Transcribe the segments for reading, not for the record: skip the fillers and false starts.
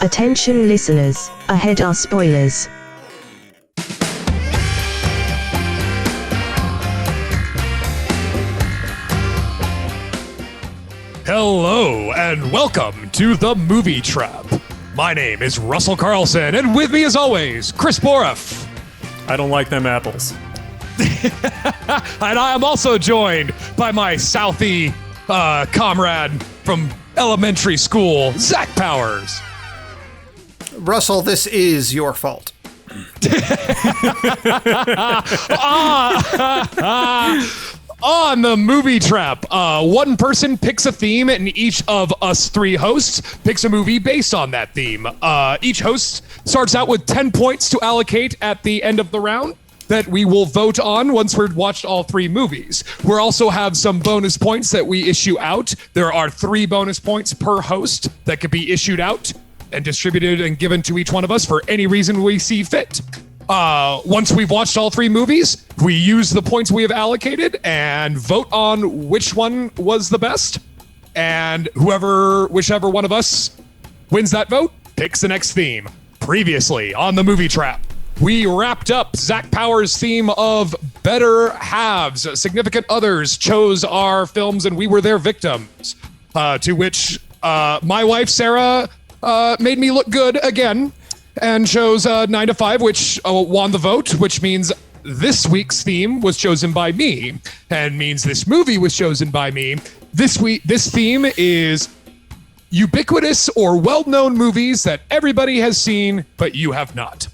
Attention listeners, ahead are spoilers. Hello, and welcome to The Movie Trap. My name is Russell Carlson, and with me as always, Chris Boruff. I don't like them apples. And I am also joined by my Southie comrade from elementary school, Zach Powers. Russell, this is your fault. On The Movie Trap, one person picks a theme, and each of us three hosts picks a movie based on that theme. Each host starts out with 10 points to allocate at the end of the round that we will vote on once we've watched all three movies. We'll also have some bonus points that we issue out. There are 3 bonus points per host that could be issued out and distributed and given to each one of us for any reason we see fit. Once we've watched all 3 movies, we use the points we have allocated and vote on which one was the best. And whichever one of us wins that vote, picks the next theme. Previously on The Movie Trap, we wrapped up Zach Powers' theme of better halves. Significant others chose our films and we were their victims. To which my wife, Sarah, made me look good again and chose 9 to 5, which won the vote, which means this week's theme was chosen by me and means this movie was chosen by me. This theme is ubiquitous or well-known movies that everybody has seen, but you have not.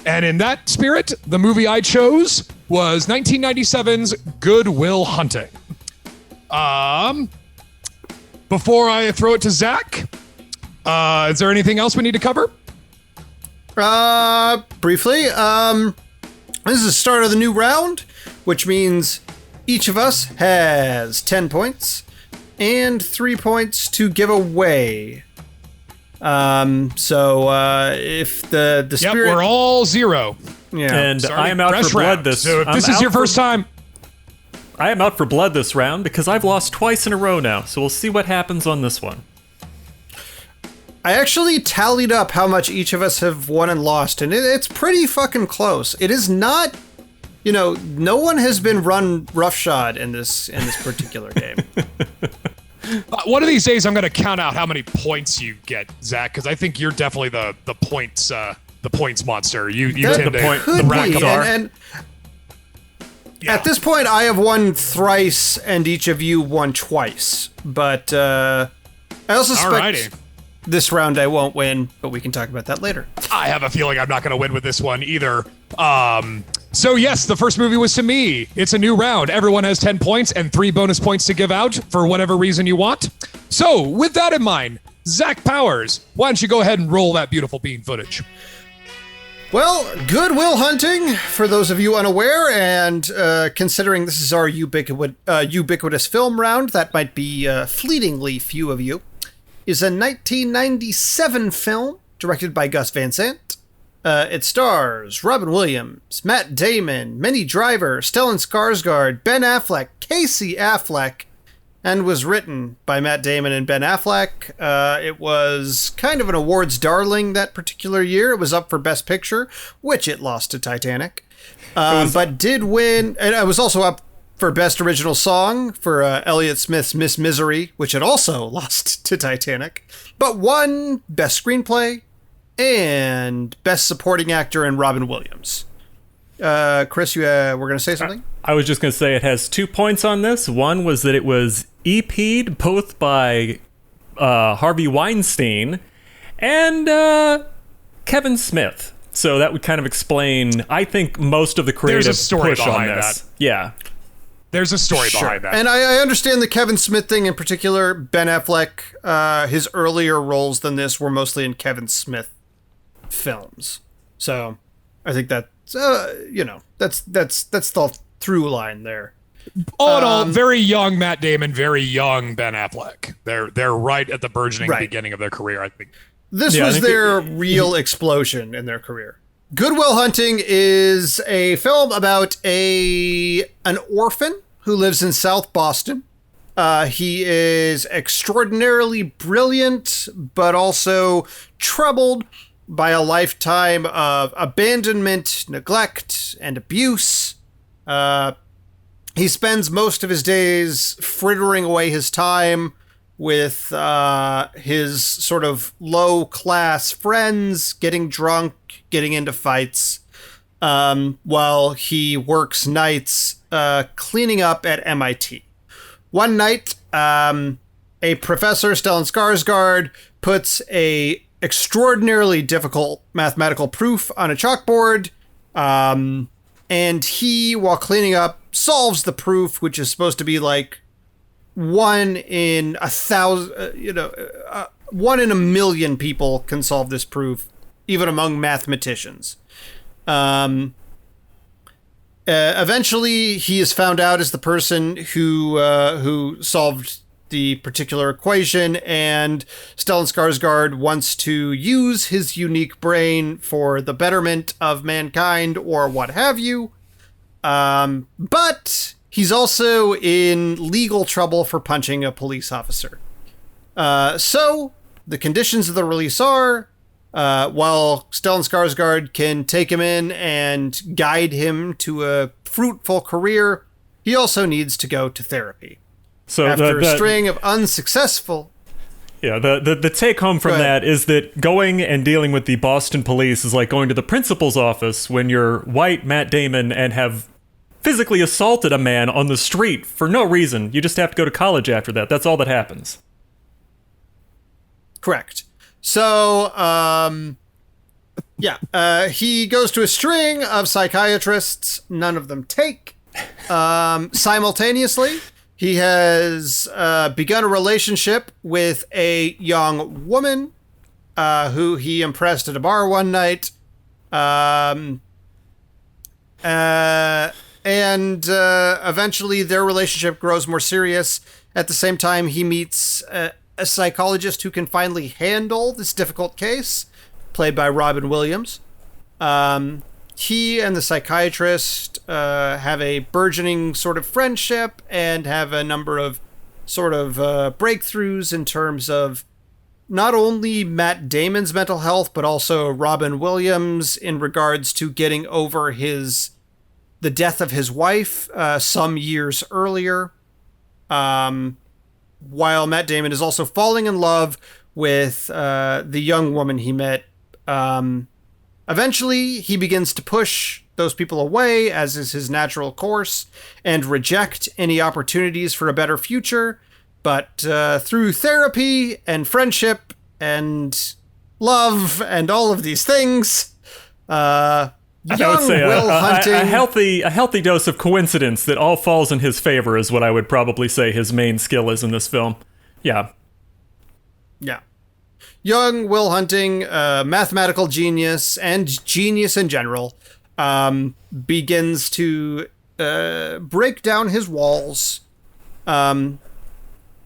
And in that spirit, the movie I chose was 1997's Good Will Hunting. Before I throw it to Zach, is there anything else we need to cover? Briefly, this is the start of the new round, which means each of us has 10 points and 3 points to give away. If the spirit... Yep, we're all 0. Yeah. And I am out for blood this. So if this is your first time... I am out for blood this round because I've lost twice in a row now, so we'll see what happens on this one. I actually tallied up how much each of us have won and lost, and it's pretty fucking close. It is not, no one has been run roughshod in this particular game. One of these days, I'm going to count out how many points you get, Zach, because I think you're definitely the points monster. You tend to rack them up. And at this point, I have won thrice, and each of you won twice. But I also suspect this round I won't win, but we can talk about that later. I have a feeling I'm not going to win with this one either. So yes, the first movie was to me. It's a new round. Everyone has 10 points and 3 bonus points to give out for whatever reason you want. So with that in mind, Zach Powers, why don't you go ahead and roll that beautiful bean footage? Well, Good Will Hunting, for those of you unaware, and considering this is our ubiquitous film round, that might be fleetingly few of you, is a 1997 film directed by Gus Van Sant. It stars Robin Williams, Matt Damon, Minnie Driver, Stellan Skarsgård, Ben Affleck, Casey Affleck, and was written by Matt Damon and Ben Affleck. It was kind of an awards darling that particular year. It was up for Best Picture, which it lost to Titanic, but did win. And it was also up for Best Original Song for Elliott Smith's Miss Misery, which it also lost to Titanic, but won Best Screenplay and Best Supporting Actor in Robin Williams. Chris, you were going to say something? I was just going to say it has 2 points on this. One was that it was EP'd both by Harvey Weinstein and Kevin Smith. So that would kind of explain, I think, most of the creative push on this. Yeah. There's a story behind that. And I understand the Kevin Smith thing in particular. Ben Affleck, his earlier roles than this were mostly in Kevin Smith films. So I think that, that's the through line there. All in all, very young Matt Damon, very young Ben Affleck. They're right at the burgeoning beginning of their career, I think. This was their real explosion in their career. Good Will Hunting is a film about an orphan who lives in South Boston. He is extraordinarily brilliant, but also troubled by a lifetime of abandonment, neglect, and abuse. He spends most of his days frittering away his time with his sort of low-class friends, getting drunk, getting into fights, while he works nights cleaning up at MIT. One night, a professor, Stellan Skarsgård, puts a extraordinarily difficult mathematical proof on a chalkboard, and he, while cleaning up, solves the proof, which is supposed to be like 1 in 1,000, 1 in a million people can solve this proof, even among mathematicians. Eventually, he is found out as the person who solved the particular equation, and Stellan Skarsgård wants to use his unique brain for the betterment of mankind or what have you. But he's also in legal trouble for punching a police officer. So the conditions of the release are, while Stellan Skarsgård can take him in and guide him to a fruitful career, he also needs to go to therapy. So after a string of unsuccessful... Yeah, the take home from that is that going and dealing with the Boston police is like going to the principal's office when you're white Matt Damon and have physically assaulted a man on the street for no reason. You just have to go to college after that. That's all that happens. Correct. So, he goes to a string of psychiatrists. None of them take. Simultaneously, he has begun a relationship with a young woman who he impressed at a bar one night. And eventually their relationship grows more serious. At the same time, he meets a psychologist who can finally handle this difficult case, played by Robin Williams. He and the psychiatrist have a burgeoning sort of friendship and have a number of sort of breakthroughs in terms of not only Matt Damon's mental health, but also Robin Williams in regards to getting over the death of his wife some years earlier. While Matt Damon is also falling in love with the young woman he met. Eventually, he begins to push those people away, as is his natural course, and reject any opportunities for a better future. But through therapy and friendship and love and all of these things, I would say a healthy dose of coincidence that all falls in his favor is what I would probably say his main skill is in this film. Yeah. Yeah. Young Will Hunting, mathematical genius and genius in general, begins to break down his walls,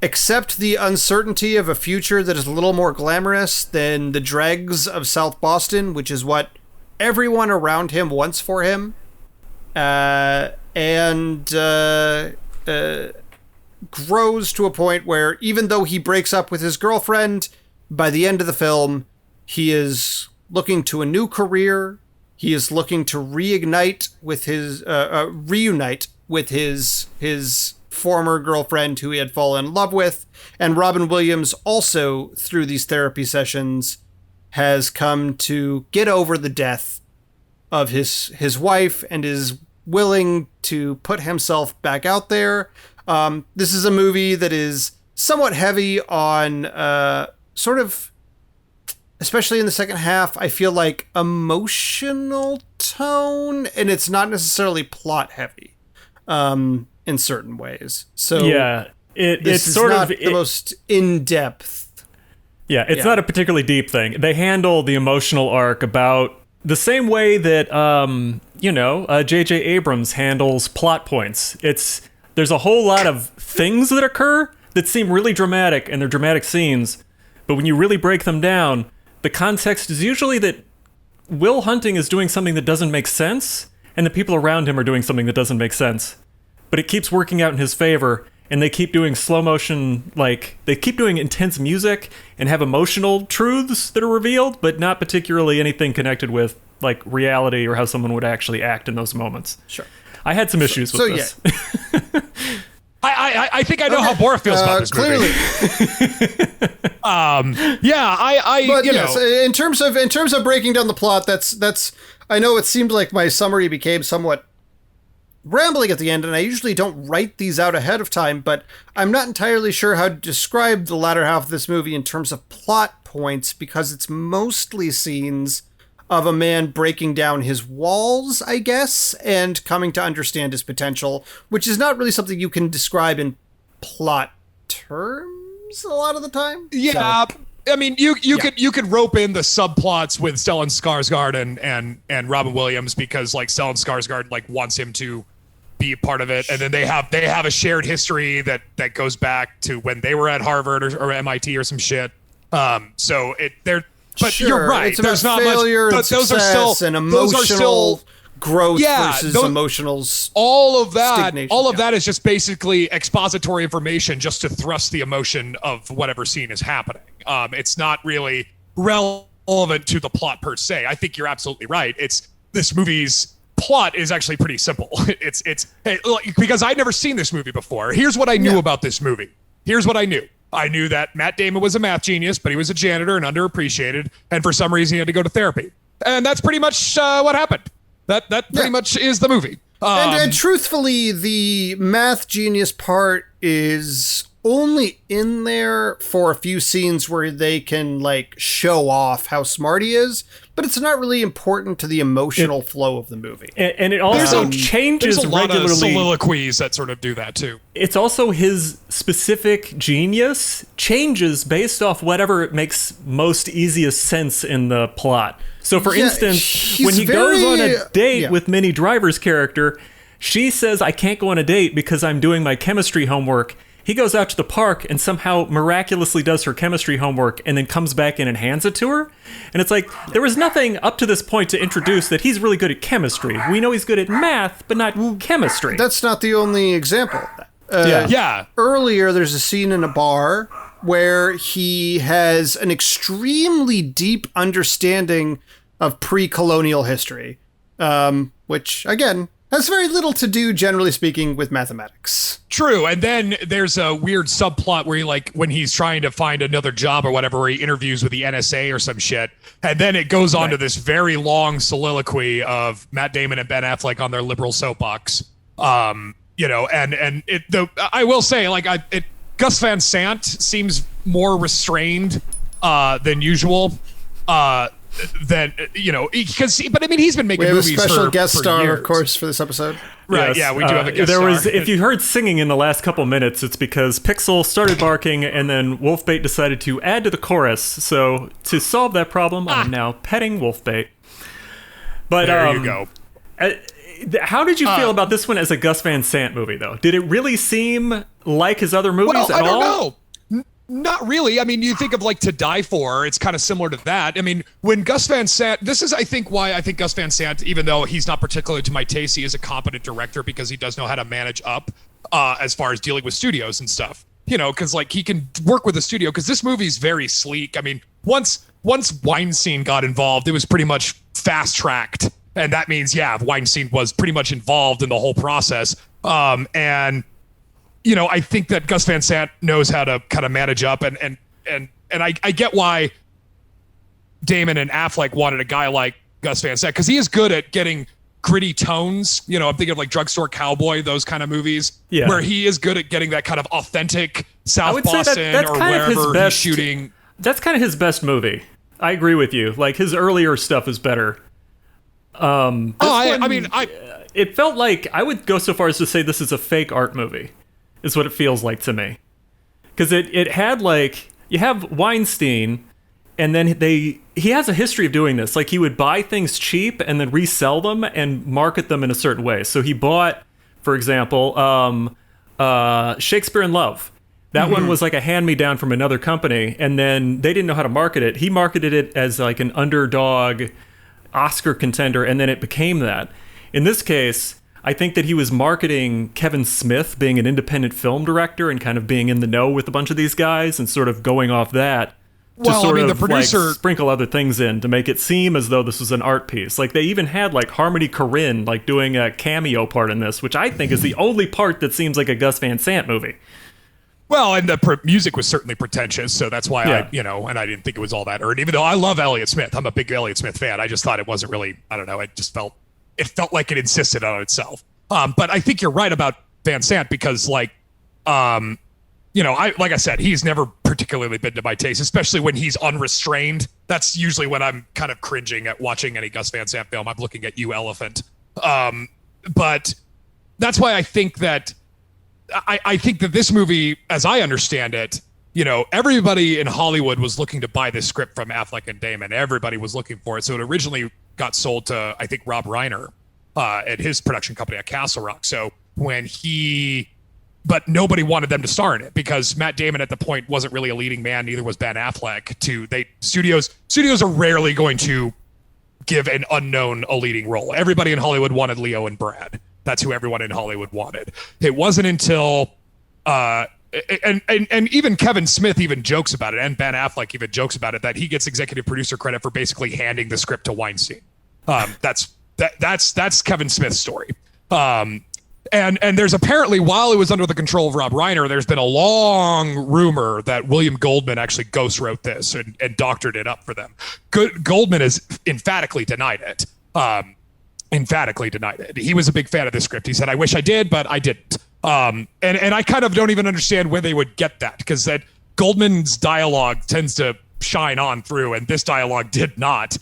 accept the uncertainty of a future that is a little more glamorous than the dregs of South Boston, which is what everyone around him wants for him, and grows to a point where even though he breaks up with his girlfriend, by the end of the film, he is looking to a new career. He is looking to reunite with his former girlfriend who he had fallen in love with. And Robin Williams also, through these therapy sessions, has come to get over the death of his wife and is willing to put himself back out there. This is a movie that is somewhat heavy on sort of, especially in the second half, I feel like emotional tone, and it's not necessarily plot heavy in certain ways. So yeah, it's sort of the most in-depth. Yeah, it's not a particularly deep thing. They handle the emotional arc about the same way that J.J. Abrams handles plot points. There's a whole lot of things that occur that seem really dramatic, and they're dramatic scenes. But when you really break them down, the context is usually that Will Hunting is doing something that doesn't make sense, and the people around him are doing something that doesn't make sense. But it keeps working out in his favor, and they keep doing slow motion, like they keep doing intense music and have emotional truths that are revealed, but not particularly anything connected with like reality or how someone would actually act in those moments. Sure. I had some issues with this. Yeah. I think I know how Boruff feels about this clearly. movie. Yeah, But you yes, know, in terms of breaking down the plot, that's I know it seemed like my summary became somewhat rambling at the end, and I usually don't write these out ahead of time, but I'm not entirely sure how to describe the latter half of this movie in terms of plot points, because it's mostly scenes of a man breaking down his walls, I guess, and coming to understand his potential, which is not really something you can describe in plot terms a lot of the time. yeah. So, I mean, you could rope in the subplots with Stellan Skarsgård and Robin Williams, because like Stellan Skarsgård like wants him to be a part of it, and then they have a shared history that goes back to when they were at Harvard or MIT or some shit. So they're. But sure, you're right. it's about There's not failure much. and But those are success still and emotional growth versus those- emotional all of that. stagnation. All of Yeah. that is just basically expository information just to thrust the emotion of whatever scene is happening. It's not really relevant to the plot per se. I think you're absolutely right. This movie's plot is actually pretty simple. It's because I'd never seen this movie before. Here's what I knew about this movie. Here's what I knew. I knew that Matt Damon was a math genius, but he was a janitor and underappreciated, and for some reason he had to go to therapy. And that's pretty much what happened. That pretty much is the movie. And truthfully, the math genius part is only in there for a few scenes where they can like show off how smart he is, but it's not really important to the emotional flow of the movie. And it also changes There's a lot regularly. of soliloquies that sort of do that too. It's also his specific genius changes based off whatever makes most easiest sense in the plot. So, for instance, he's when he goes on very- a date with Minnie Driver's character, she says, "I can't go on a date because I'm doing my chemistry homework." He goes out to the park and somehow miraculously does her chemistry homework and then comes back in and hands it to her. And it's like, there was nothing up to this point to introduce that he's really good at chemistry. We know he's good at math, but not chemistry. That's not the only example of that. Yeah. Earlier, there's a scene in a bar where he has an extremely deep understanding of pre-colonial history, which, again, has very little to do, generally speaking, with mathematics. True. And then there's a weird subplot where he, like, when he's trying to find another job or whatever, where he interviews with the NSA or some shit. And then it goes on to this very long soliloquy of Matt Damon and Ben Affleck on their liberal soapbox. You know, and I will say, like, Gus Van Sant seems more restrained than usual. But I mean, he's been making We have a movies special for guest star, years. of course, for this episode. Right? Yes. Yeah, we do have a guest there star. was, if you heard singing in the last couple minutes, it's because Pixel started barking and then Wolfbait decided to add to the chorus. So to solve that problem, I'm now petting Wolfbait. But There you go. How did you feel about this one as a Gus Van Sant movie, though? Did it really seem like his other movies Well, at I don't all? know. Not really. I mean, you think of like To Die For, it's kind of similar to that. I mean, when Gus Van Sant, this is, I think, why I think Gus Van Sant, even though he's not particularly to my taste, he is a competent director because he does know how to manage up as far as dealing with studios and stuff. You know, because like he can work with the studio, because this movie's very sleek. I mean, once Weinstein got involved, it was pretty much fast tracked. And that means, yeah, Weinstein was pretty much involved in the whole process. And you know, I think that Gus Van Sant knows how to kind of manage up, and I get why Damon and Affleck wanted a guy like Gus Van Sant, because he is good at getting gritty tones. You know, I'm thinking of like Drugstore Cowboy, those kind of movies, where he is good at getting that kind of authentic South Boston that's or kind of his wherever best, he's shooting. That's kind of his best movie. I agree with you. Like his earlier stuff is better. It felt like, I would go so far as to say this is a fake art movie, is what it feels like to me. Because it had like, you have Weinstein, and then he has a history of doing this. Like he would buy things cheap and then resell them and market them in a certain way. So he bought, for example, Shakespeare in Love. That one was like a hand-me-down from another company, and then they didn't know how to market it. He marketed it as like an underdog Oscar contender, and then it became that. In this case, I think that he was marketing Kevin Smith being an independent film director and kind of being in the know with a bunch of these guys and sort of going off that to the producer, like, sprinkle other things in to make it seem as though this was an art piece. Like, they even had, like, Harmony Korine, like, doing a cameo part in this, which I think is the only part that seems like a Gus Van Sant movie. Well, and the music was certainly pretentious, so that's why I didn't think it was all that earned. Even though I love Elliott Smith, I'm a big Elliott Smith fan. I just thought it wasn't really, I don't know, it felt like it insisted on itself. But I think you're right about Van Sant because, like, like I said, he's never particularly been to my taste, especially when he's unrestrained. That's usually when I'm kind of cringing at watching any Gus Van Sant film. I'm looking at you, Elephant. But that's why I think that this movie, as I understand it, everybody in Hollywood was looking to buy this script from Affleck and Damon. Everybody was looking for it. So it originally got sold to, I think, Rob Reiner at his production company at Castle Rock. So but nobody wanted them to star in it because Matt Damon at the point wasn't really a leading man. Neither was Ben Affleck. Studios are rarely going to give an unknown a leading role. Everybody in Hollywood wanted Leo and Brad. That's who everyone in Hollywood wanted. It wasn't until and even Kevin Smith even jokes about it, and Ben Affleck even jokes about it, that he gets executive producer credit for basically handing the script to Weinstein. That's Kevin Smith's story. And there's apparently, while it was under the control of Rob Reiner, there's been a long rumor that William Goldman actually ghost wrote this and doctored it up for them. Goldman has emphatically denied it. He was a big fan of this script. He said, "I wish I did, but I didn't." And I kind of don't even understand where they would get that, because that Goldman's dialogue tends to shine on through, and this dialogue did not.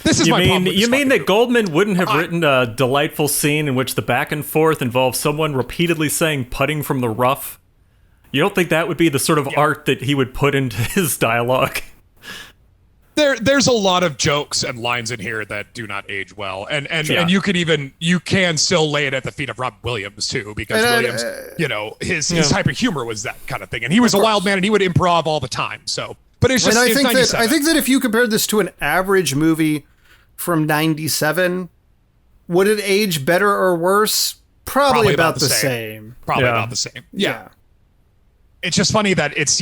This is my problem. You mean that Goldman wouldn't have written a delightful scene in which the back and forth involves someone repeatedly saying "putting from the rough"? You don't think that would be the sort of art that he would put into his dialogue? There's a lot of jokes and lines in here that do not age well, and you can still lay it at the feet of Rob Williams too, because Williams, his type of humor was that kind of thing, and he was a wild man, and he would improv all the time. So, but it's just, I think that if you compared this to an average movie from '97, would it age better or worse? Probably about the same. Probably about the same. Yeah. It's just funny that it's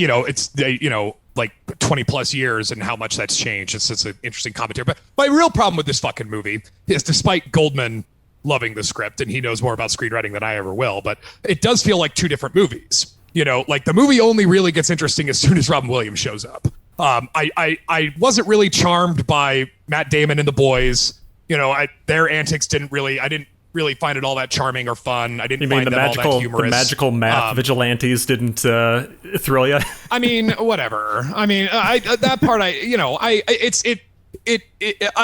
like 20 plus years and how much that's changed. It's an interesting commentary. But my real problem with this fucking movie is, despite Goldman loving the script, and he knows more about screenwriting than I ever will, but it does feel like two different movies. Like the movie only really gets interesting as soon as Robin Williams shows up. I wasn't really charmed by Matt Damon and the boys. Their antics I didn't really find it all that charming or fun. I didn't find them all that humorous. The magical math vigilantes didn't thrill you? I mean, whatever. I mean, that part, I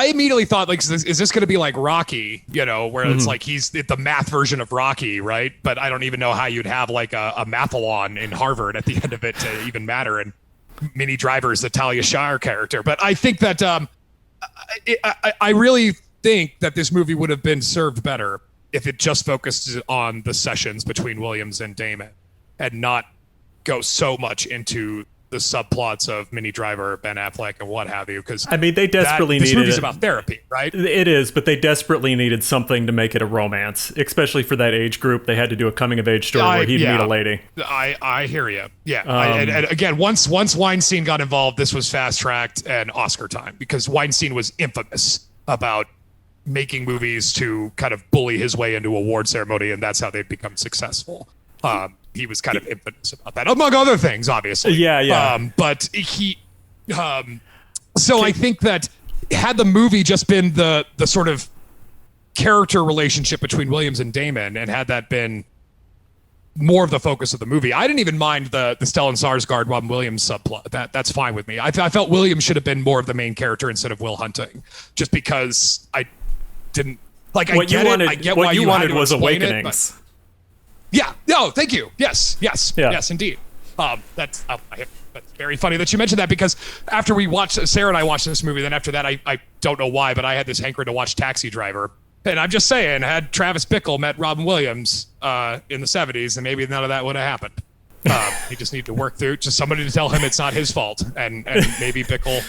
immediately thought, like, is this going to be like Rocky, where it's like he's the math version of Rocky, right? But I don't even know how you'd have like a mathalon in Harvard at the end of it to even matter. And Minnie Driver's the Talia Shire character. But I think that I really think that this movie would have been served better if it just focused on the sessions between Williams and Damon and not go so much into the subplots of Minnie Driver, Ben Affleck, and what have you. Because I mean, they desperately needed. This movie's about therapy, right? It is, but they desperately needed something to make it a romance, especially for that age group. They had to do a coming of age story where he'd meet a lady. I hear you. Yeah, and again, once Weinstein got involved, this was fast tracked and Oscar time, because Weinstein was infamous about making movies to kind of bully his way into award ceremony, and that's how they'd become successful. He was kind of infamous about that, among other things, obviously. Yeah. But he, so I think that had the movie just been the sort of character relationship between Williams and Damon, and had that been more of the focus of the movie, I didn't even mind the Stellan Skarsgård, Robin Williams subplot. That's fine with me. I felt Williams should have been more of the main character instead of Will Hunting, just because I didn't like. I get why you wanted was Awakenings. Yeah. No, thank you. Yes, indeed. That's very funny that you mentioned that, because after Sarah and I watched this movie, then after that, I don't know why, but I had this hankering to watch Taxi Driver. And I'm just saying, had Travis Bickle met Robin Williams in the 70s, and maybe none of that would have happened. He just needed to work through, just somebody to tell him it's not his fault, and maybe Bickle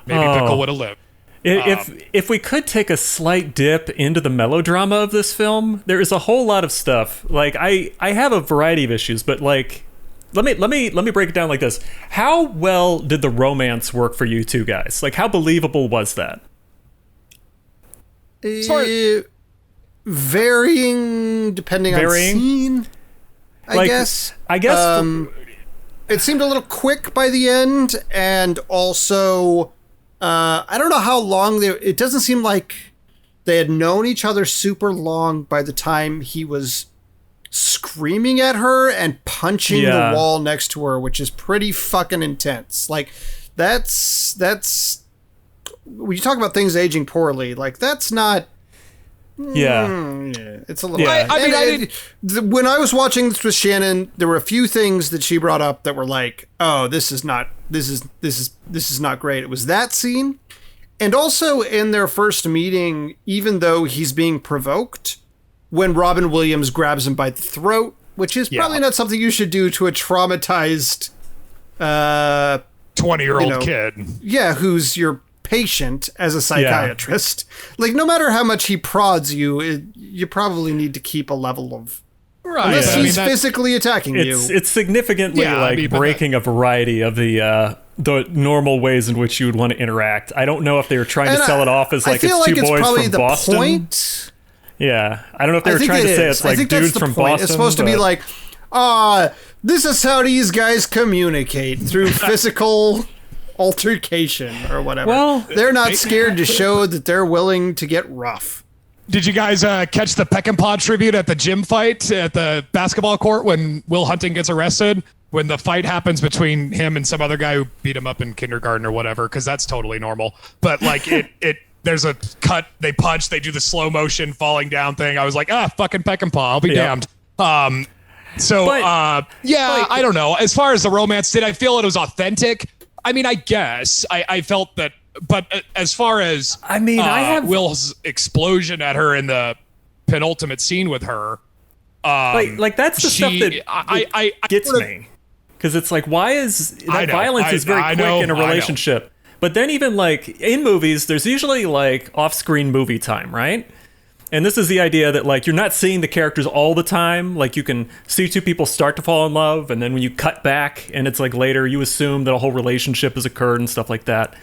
would have lived. If we could take a slight dip into the melodrama of this film, there is a whole lot of stuff. Like I have a variety of issues, but like let me break it down like this. How well did the romance work for you two guys? Like how believable was that? Varying depending on scene. I guess. It seemed a little quick by the end, and also I don't know how long it doesn't seem like they had known each other super long by the time he was screaming at her and punching the wall next to her, which is pretty fucking intense. Like that's when you talk about things aging poorly, like that's not it's a little. When I was watching this with Shannon, there were a few things that she brought up that were like, "Oh, this is not great." It was that scene, and also in their first meeting, even though he's being provoked, when Robin Williams grabs him by the throat, which is probably not something you should do to a traumatized 20-year-old kid. Yeah, who's your patient as a psychiatrist. Like no matter how much he prods you, you probably need to keep a level of unless he's physically attacking you. It's significantly breaking a variety of the normal ways in which you would want to interact. I don't know if they were trying to sell it off as like it's two boys from Boston. Point. Yeah, I don't know if they were trying to say it's like dudes from Boston. It's supposed to be like, this is how these guys communicate through physical altercation or whatever. Well, they're not scared to show that they're willing to get rough. Did you guys catch the Peckinpah tribute at the gym fight at the basketball court when Will Hunting gets arrested? When the fight happens between him and some other guy who beat him up in kindergarten or whatever, because that's totally normal. But like there's a cut, they punch, they do the slow motion falling down thing. I was like, fucking Peckinpah, I'll be damned. I don't know. As far as the romance, did I feel it was authentic? I mean, I guess I felt that, but as far as I have Will's explosion at her in the penultimate scene with her, like that's the stuff that gets me, because it's like, why is that violence is very quick in a relationship, but then even like in movies, there's usually like off-screen movie time, right? And this is the idea that like you're not seeing the characters all the time. Like you can see two people start to fall in love, and then when you cut back and it's like later, you assume that a whole relationship has occurred and stuff like that.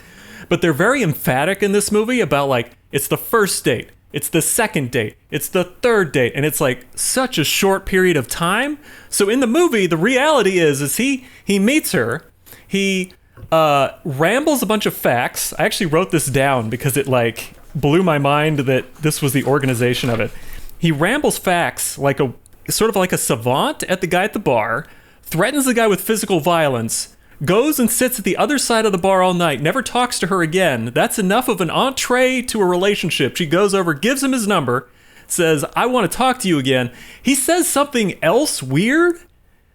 But they're very emphatic in this movie about like it's the first date, it's the second date, it's the third date, and it's like such a short period of time. So in the movie, the reality is he meets her, he rambles a bunch of facts. I actually wrote this down because it like blew my mind that this was the organization of it. He rambles facts like a sort of like a savant at the guy at the bar, threatens the guy with physical violence, goes and sits at the other side of the bar all night, never talks to her again. That's enough of an entree to a relationship. She goes over, gives him his number, says, I want to talk to you again. He says something else weird.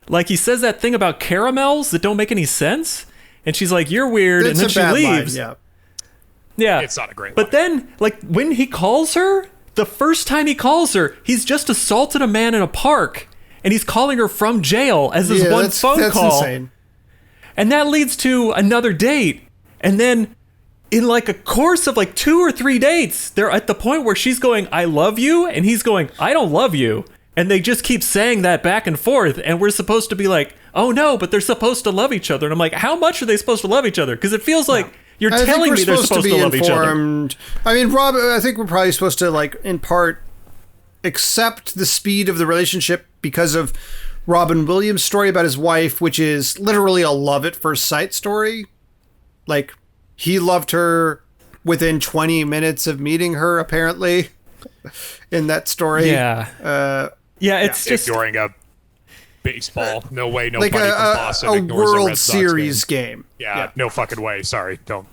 Like he says that thing about caramels that don't make any sense. And she's like, you're weird. And then she leaves. Yeah. It's not a great But then, like, when he calls her, the first time he calls her, he's just assaulted a man in a park. And he's calling her from jail as his phone call. That's insane. And that leads to another date. And then in like a course of like 2 or 3 dates, they're at the point where she's going, I love you. And he's going, I don't love you. And they just keep saying that back and forth. And we're supposed to be like, oh no, but they're supposed to love each other. And I'm like, how much are they supposed to love each other? Because it feels like you're telling me they're supposed to love each other. I mean, Rob, I think we're probably supposed to like, in part, accept the speed of the relationship because of Robin Williams' story about his wife, which is literally a love at first sight story. Like, he loved her within 20 minutes of meeting her, apparently, in that story. It's just ignoring a baseball. No way, like nobody from Boston a ignores World a Red Sox Series game. Yeah, no fucking way. Sorry, don't.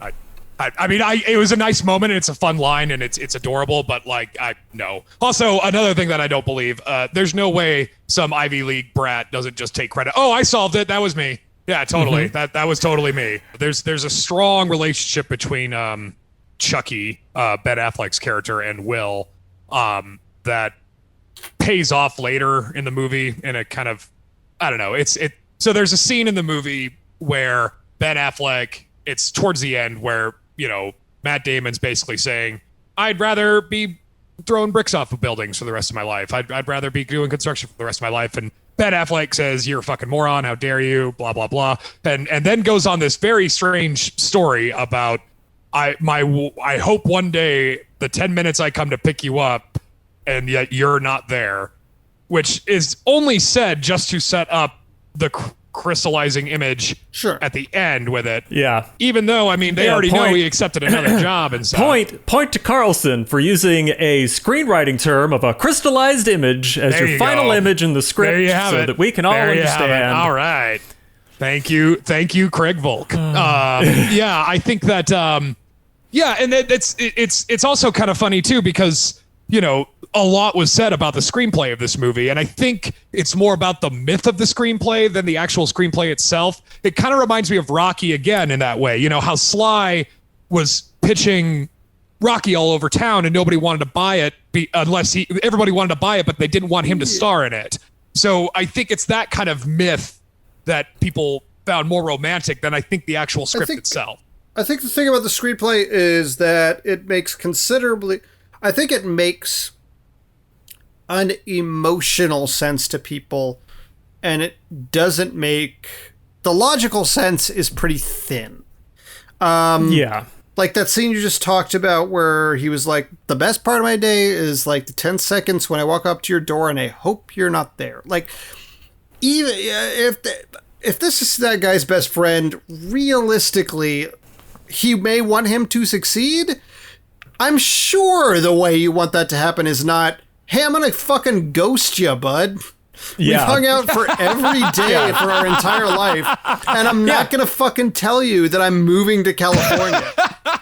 I mean, it was a nice moment. And it's a fun line, and it's adorable. But like, no. Also, another thing that I don't believe: there's no way some Ivy League brat doesn't just take credit. Oh, I solved it. That was me. Yeah, totally. That was totally me. There's a strong relationship between Chucky, Ben Affleck's character, and Will that pays off later in the movie in a kind of, I don't know. So there's a scene in the movie where Ben Affleck, it's towards the end where, you know, Matt Damon's basically saying, I'd rather be throwing bricks off of buildings for the rest of my life. I'd rather be doing construction for the rest of my life. And Ben Affleck says, you're a fucking moron. How dare you? Blah, blah, blah. And then goes on this very strange story about, I hope one day the 10 minutes I come to pick you up and yet you're not there, which is only said just to set up the crystallizing image at the end with it. Yeah. Even though, I mean, they already know he accepted another job and stuff. Point to Carlson for using a screenwriting term of a crystallized image as your final image in the script so that we can all understand. All right. Thank you, Craig Volk. Yeah, I think that, and it's also kind of funny too, because, you know, a lot was said about the screenplay of this movie, and I think it's more about the myth of the screenplay than the actual screenplay itself. It kind of reminds me of Rocky again in that way. You know, how Sly was pitching Rocky all over town and nobody wanted to buy it everybody wanted to buy it, but they didn't want him to star in it. So I think it's that kind of myth that people found more romantic than I think the actual script itself. I think the thing about the screenplay is that it makes an emotional sense to people, and it doesn't make the logical sense is pretty thin. Like that scene you just talked about where he was like, the best part of my day is like the 10 seconds when I walk up to your door and I hope you're not there. Like, even if this is that guy's best friend, realistically, he may want him to succeed. I'm sure the way you want that to happen is not, hey, I'm gonna fucking ghost you, bud. We've hung out for every day for our entire life, and I'm not gonna fucking tell you that I'm moving to California.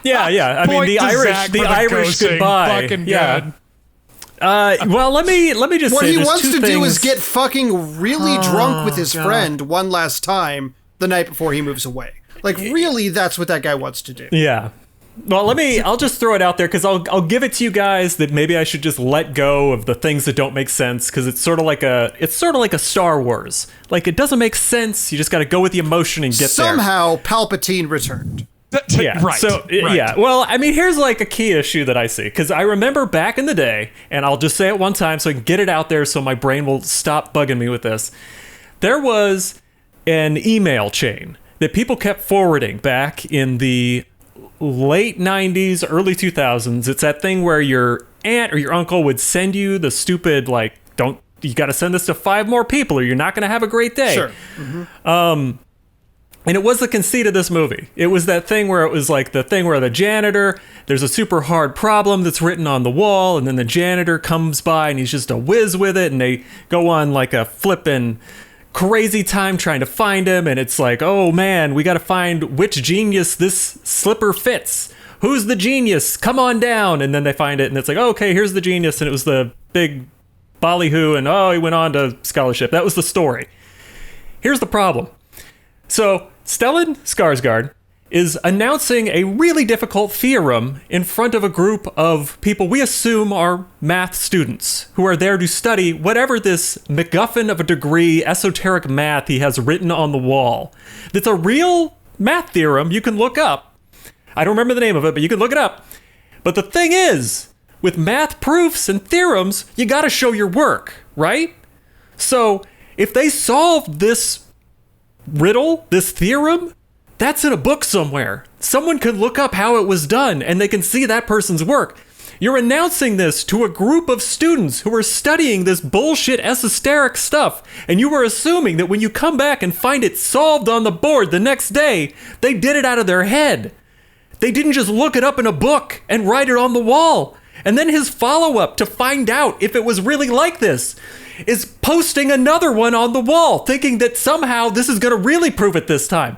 I mean, the Irish goodbye. Fucking good. Well, let me just what say he wants to things. do is get fucking really drunk with his friend one last time the night before he moves away. Like, really, that's what that guy wants to do. Yeah. Well, I'll just throw it out there because I'll give it to you guys that maybe I should just let go of the things that don't make sense, because it's sort of like a Star Wars. Like, it doesn't make sense. You just got to go with the emotion and get Somehow, Palpatine returned. Yeah. Well, I mean, here's like a key issue that I see, because I remember back in the day, and I'll just say it one time so I can get it out there so my brain will stop bugging me with this. There was an email chain that people kept forwarding back in the late 90s, early 2000s. It's that thing where your aunt or your uncle would send you the stupid, like, you got to send this to 5 more people or you're not going to have a great day. Sure. Mm-hmm. And it was the conceit of this movie. It was that thing where it was like the thing where the janitor, there's a super hard problem that's written on the wall, and then the janitor comes by and he's just a whiz with it, and they go on like a flippin' crazy time trying to find him, and it's like, oh man, we got to find which genius this slipper fits. Who's the genius? Come on down. And then they find it, and it's like, oh, okay, here's the genius, and it was the big ballyhoo, and oh, he went on to scholarship. That was the story. Here's the problem. So Stellan Skarsgård is announcing a really difficult theorem in front of a group of people we assume are math students who are there to study whatever this MacGuffin of a degree esoteric math he has written on the wall. That's a real math theorem you can look up. I don't remember the name of it, but you can look it up. But the thing is, with math proofs and theorems, you gotta show your work, right? So if they solved this riddle, this theorem, that's in a book somewhere. Someone could look up how it was done and they can see that person's work. You're announcing this to a group of students who are studying this bullshit esoteric stuff, and you were assuming that when you come back and find it solved on the board the next day, they did it out of their head. They didn't just look it up in a book and write it on the wall. And then his follow-up to find out if it was really like this is posting another one on the wall, thinking that somehow this is going to really prove it this time.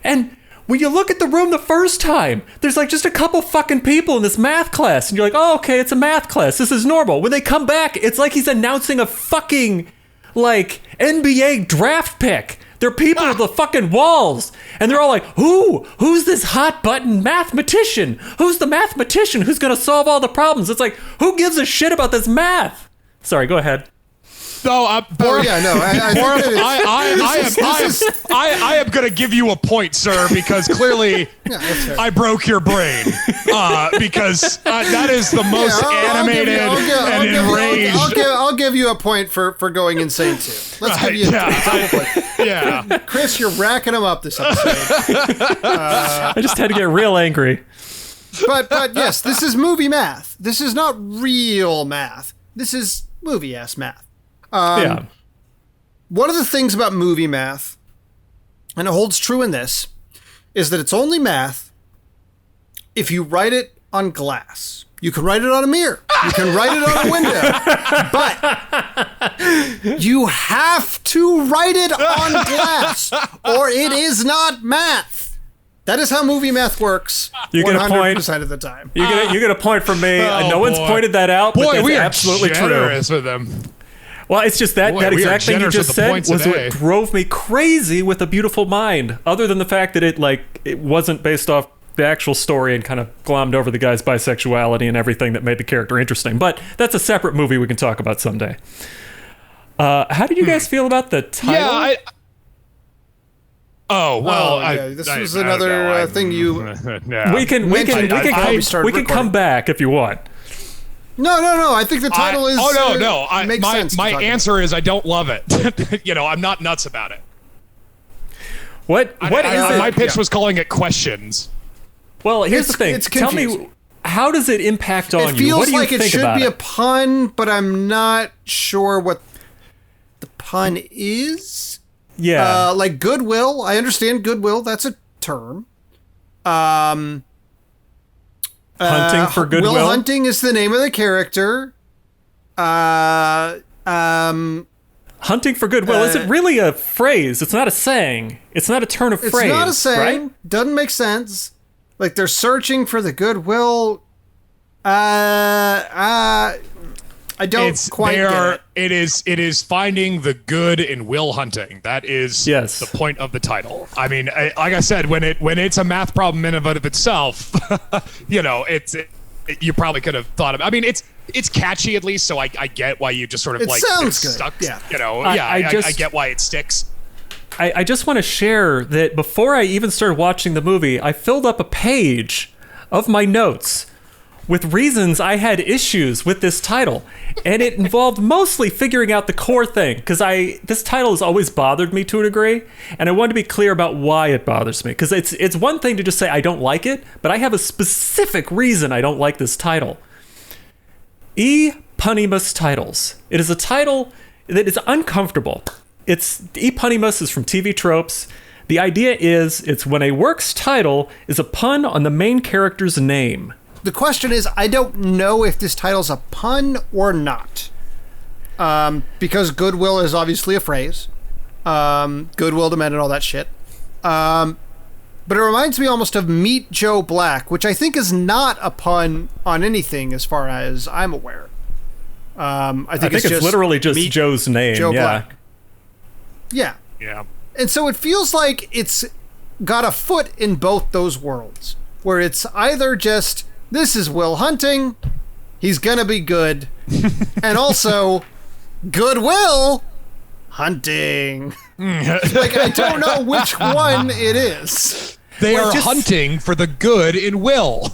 And when you look at the room the first time, there's like just a couple fucking people in this math class, and you're like, oh, okay, it's a math class. This is normal. When they come back, it's like he's announcing a fucking, like, NBA draft pick. There are people on the fucking walls, and they're all like, who's this hot button mathematician? Who's the mathematician who's going to solve all the problems? It's like, who gives a shit about this math? Sorry, go ahead. Boruff, yeah, no, I Boruff, think that I am going to give you a point, sir, because clearly that's fair. I broke your brain. Because that is the most animated and enraged. I'll give you a point for going insane too. Let's give you a double point. Yeah. Chris, you're racking them up this episode. I just had to get real angry. But yes, this is movie math. This is not real math. This is movie-ass math. Yeah. One of the things about movie math, and it holds true in this, is that it's only math if you write it on glass. You can write it on a mirror. You can write it on a window. But you have to write it on glass, or it is not math. That is how movie math works. You get a point 100% of the time. You get a point from me. No one's pointed that out, but that's we are absolutely generous true. with them. Well, it's just that We are exact thing you generous just with the said points was today. what drove me crazy with A Beautiful Mind. Other than the fact that it wasn't based off the actual story and kind of glommed over the guy's bisexuality and everything that made the character interesting. But that's a separate movie we can talk about someday. How did you guys feel about the title? Yeah, this was another thing you. Yeah. We can come back if you want. No. I think the title is. Makes makes sense. My answer is I don't love it. I'm not nuts about it. What is it? My pitch was calling it questions. Well, here's the thing. It's Tell me, confusing. how does it impact on It you? What feels do you like it think should about be it? a pun, but I'm not sure what the pun is. Yeah. Like goodwill. I understand goodwill. That's a term. Hunting for goodwill. Will Hunting is the name of the character. Hunting for goodwill isn't really a phrase. It's not a saying. It's not a turn of It's phrase. not a saying. Right? Doesn't make sense. Like they're searching for the goodwill. I don't quite get it. It is finding the good in will hunting. That is the point of the title. I mean, like I said, when it's a math problem in and of itself, you probably could have thought of. I mean, it's catchy at least, so I get why you just sort of It like sounds good. stuck. Yeah. I get why it sticks. I just want to share that before I even started watching the movie, I filled up a page of my notes with reasons I had issues with this title. And it involved mostly figuring out the core thing, because this title has always bothered me to a degree, and I wanted to be clear about why it bothers me. Because it's one thing to just say I don't like it, but I have a specific reason I don't like this title. Eponymous titles. It is a title that is uncomfortable. Eponymous is from TV tropes. The idea is it's when a work's title is a pun on the main character's name. The question is, I don't know if this title's a pun or not. Because goodwill is obviously a phrase. Goodwill to men and all that shit. But it reminds me almost of Meet Joe Black, which I think is not a pun on anything as far as I'm aware. I think it's literally just Joe's name. Joe Black. Yeah. Yeah. And so it feels like it's got a foot in both those worlds, where it's either just, this is Will Hunting, he's gonna be good, and also, Goodwill Hunting. Like, I don't know which one it is. They are hunting for the good in Will.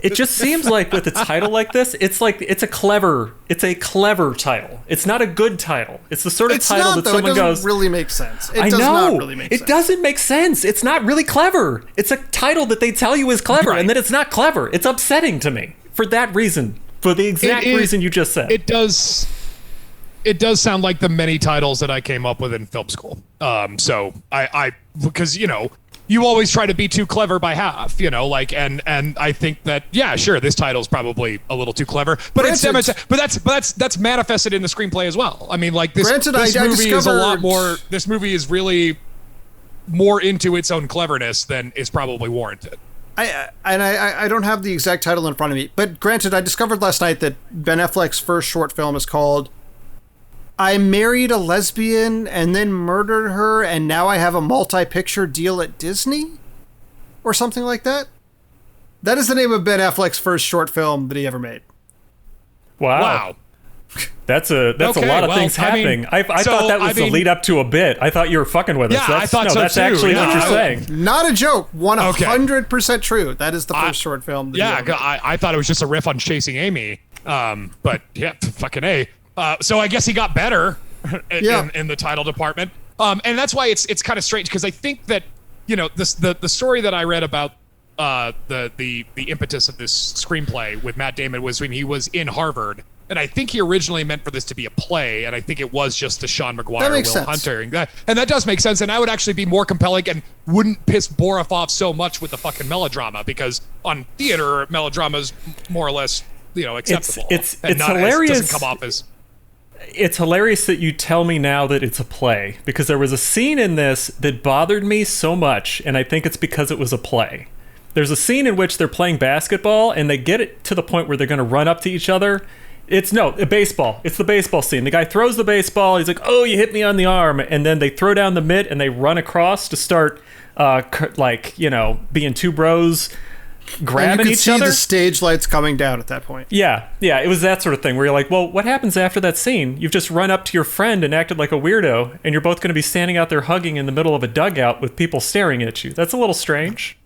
It just seems like with a title like this, it's a clever title. It's not a good title. It's the sort of title that someone goes, it doesn't really make sense. I know. It doesn't make sense. It's not really clever. It's a title that they tell you is clever, and then it's not clever. It's upsetting to me for that reason, for the exact reason you just said. It does sound like the many titles that I came up with in film school. So because you always try to be too clever by half, and I think that, yeah, sure, this title's probably a little too clever, but that's manifested in the screenplay as well. I mean, like this movie is a lot more. This movie is really more into its own cleverness than is probably warranted. I don't have the exact title in front of me, but granted, I discovered last night that Ben Affleck's first short film is called I Married a Lesbian and Then Murdered Her, and Now I Have a Multi-Picture Deal at Disney? Or something like that? That is the name of Ben Affleck's first short film that he ever made. Wow. That's a Okay, lot of well, things I mean, happening. I so, thought that was I the mean- lead up to a bit. I thought you were fucking with us. Yeah, I thought so that's too. actually Yeah, what you're saying. Not a joke. 100% true. That is the first short film. that he Yeah, ever made. I thought it was just a riff on Chasing Amy. But yeah, fucking A. So I guess he got better in the title department. And that's why it's kind of strange, because I think that, you know, the story that I read about the impetus of this screenplay with Matt Damon was when he was in Harvard. And I think he originally meant for this to be a play, and I think it was just the Sean McGuire, Will Hunter. And that does make sense, and that would actually be more compelling and wouldn't piss Boruff off so much with the fucking melodrama, because on theater, melodrama is more or less, you know, acceptable. It's not hilarious. It doesn't come off as... It's hilarious that you tell me now that it's a play, because there was a scene in this that bothered me so much, and I think it's because it was a play. There's a scene in which they're playing basketball, and they get it to the point where they're going to run up to each other. It's baseball. It's the baseball scene. The guy throws the baseball. He's like, "Oh, you hit me on the arm," and then they throw down the mitt and they run across to start, being two bros grabbing each other. You could see the stage lights coming down at that point. Yeah, it was that sort of thing where you're like, well, what happens after that scene? You've just run up to your friend and acted like a weirdo, and you're both going to be standing out there hugging in the middle of a dugout with people staring at you. That's a little strange.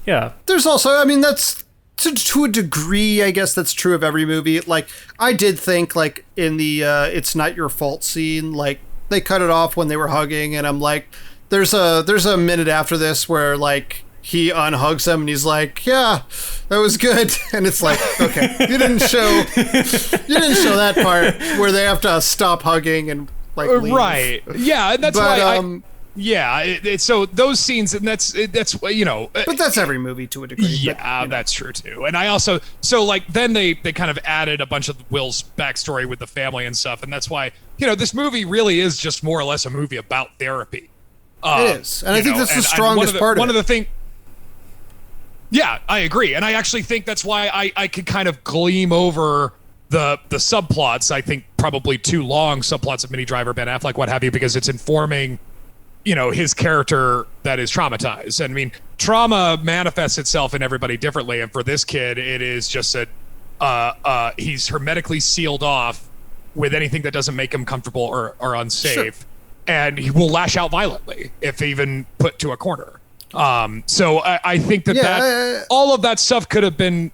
Yeah. There's also, I mean, that's to a degree, I guess that's true of every movie. Like, I did think, like, in the It's Not Your Fault scene, like, they cut it off when they were hugging, and I'm like, there's a minute after this where, like, he unhugs him and he's like, "Yeah, that was good." And it's like, okay, you didn't show that part where they have to stop hugging and like leave. Right. Yeah, and that's why so those scenes, and that's you know, but that's every movie to a degree. Yeah, but, you know. that's true too. And I also, then they kind of added a bunch of Will's backstory with the family and stuff, and that's why, you know, this movie really is just more or less a movie about therapy. It is, and I think that's the strongest part of it. One of the things. Yeah, I agree, and I actually think that's why I could kind of gleam over the subplots. I think probably too long subplots of Minnie Driver, Ben Affleck, what have you, because it's informing, you know, his character that is traumatized. And I mean, trauma manifests itself in everybody differently, and for this kid, it is just that he's hermetically sealed off with anything that doesn't make him comfortable or unsafe, sure. And he will lash out violently if even put to a corner. So I think that all of that stuff could have been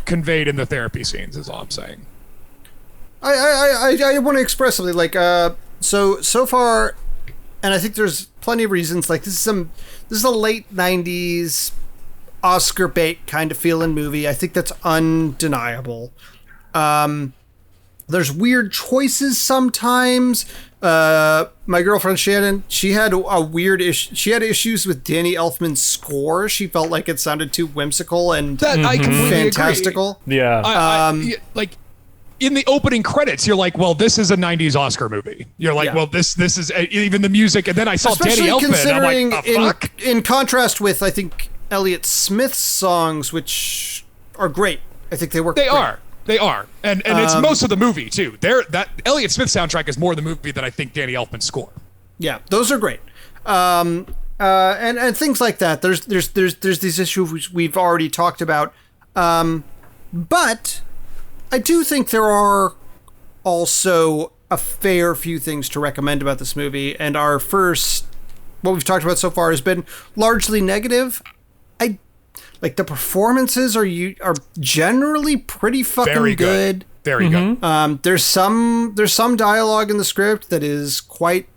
conveyed in the therapy scenes, is all I'm saying. I want to express something like, so far, and I think there's plenty of reasons, like this is a late 90s Oscar bait kind of feeling movie. I think that's undeniable. There's weird choices sometimes. My girlfriend Shannon, she had a weird issue. She had issues with Danny Elfman's score. She felt like it sounded too whimsical and I completely fantastical. Agree. Yeah. Like in the opening credits, you're like, well, this is a 90s Oscar movie. You're like, well, this is even the music. And then I saw Especially Danny Elfman. Considering I'm like, fuck? In contrast with, I think, Elliott Smith's songs, which are great. I think they work. They are. And it's most of the movie too. That Elliott Smith soundtrack is more the movie than I think Danny Elfman's score. Yeah, those are great. And things like that. There's these issues we've already talked about. But I do think there are also a fair few things to recommend about this movie, and our first, what we've talked about so far, has been largely negative. Like, the performances are generally pretty fucking Very good. Very good. There's some dialogue in the script that is quite,